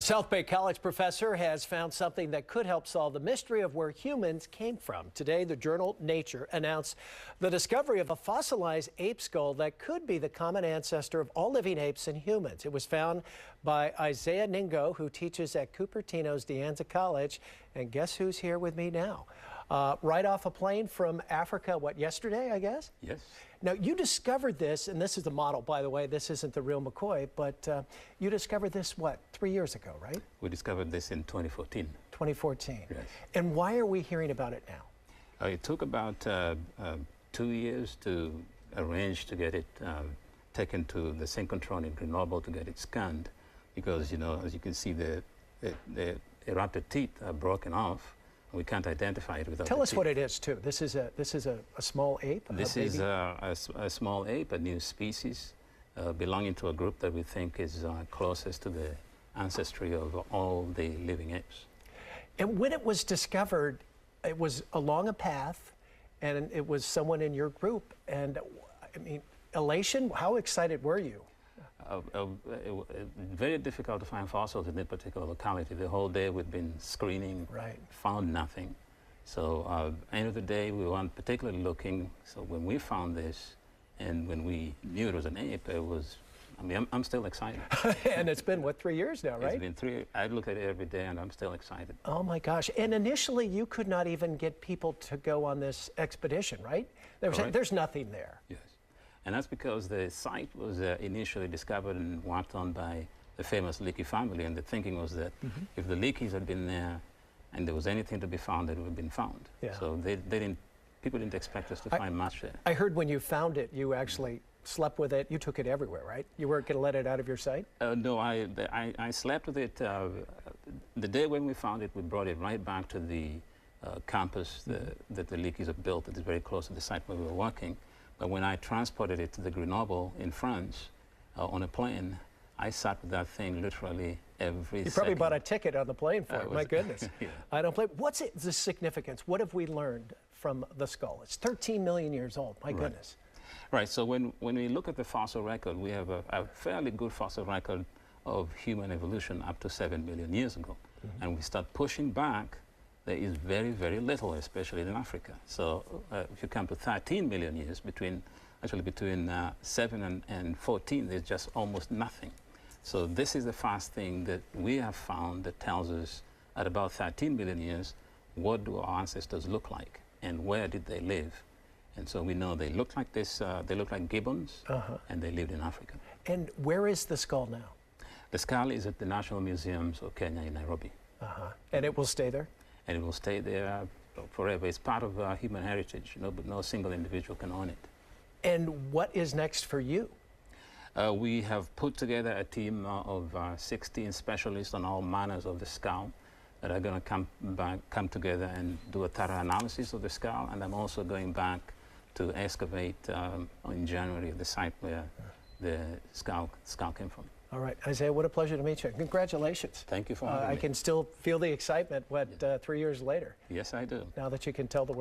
South Bay College professor has found something that could help solve the mystery of where humans came from. Today, the journal Nature announced the discovery of a fossilized ape skull that could be the common ancestor of all living apes and humans. It was found by Isaiah Nengo, who teaches at Cupertino's Anza College. And guess who's here with me now? Right off a plane from Africa, yesterday, I guess? Yes. Now, you discovered this, and this is the model, by the way. This isn't the real McCoy, but you discovered this, 3 years ago, right? We discovered this in 2014. 2014. Yes. And why are we hearing about it now? It took about 2 years to arrange to get it taken to the synchrotron in Grenoble to get it scanned, because, as you can see, the erupted teeth are broken off. We can't identify it without. Tell us what it is, too. This is a small ape. This is a small ape, a new species belonging to a group that we think is closest to the ancestry of all the living apes. And when it was discovered, it was along a path, and it was someone in your group. And I mean, elation. How excited were you? Very difficult to find fossils in that particular locality. The whole day we'd been screening, found nothing. So end of the day, we weren't particularly looking. So when we found this, and when we knew it was an ape, I'm still excited. And it's been, 3 years now, right? It's been 3. I look at it every day, and I'm still excited. Oh, my gosh. And initially, you could not even get people to go on this expedition, right? There's nothing there. Yes. And that's because the site was initially discovered and worked on by the famous Leakey family, and the thinking was that if the Leakeys had been there and there was anything to be found, it would have been found. Yeah. So people didn't expect us to find much there. I heard when you found it, you actually slept with it. You took it everywhere, right? You weren't going to let it out of your sight? No, I slept with it. The day when we found it, we brought it right back to the campus that the Leakeys had built that is very close to the site where we were working. But when I transported it to the Grenoble in France on a plane, I sat with that thing literally every second. You probably bought a ticket on the plane for it, my goodness. Yeah. I don't play. What's the significance? What have we learned from the skull? It's 13 million years old, my goodness. Right, so when we look at the fossil record, we have a fairly good fossil record of human evolution up to 7 million years ago. And we start pushing back, there is very, very little, especially in Africa. So if you come to 13 million years, between 7 and 14, there's just almost nothing. So this is the first thing that we have found that tells us at about 13 million years, what do our ancestors look like and where did they live? And so we know they look like this, they look like gibbons, and they lived in Africa. And where is the skull now? The skull is at the National Museums of Kenya in Nairobi. And it will stay there? And it will stay there forever. It's part of human heritage, but no single individual can own it. And what is next for you? We have put together a team of 16 specialists on all manners of the skull that are going to come together and do a thorough analysis of the skull. And I'm also going back to excavate in January at the site where the skull came from. All right, Isaiah, what a pleasure to meet you. Congratulations. Thank you for having me. I can still feel the excitement, 3 years later. Yes, I do. Now that you can tell the world.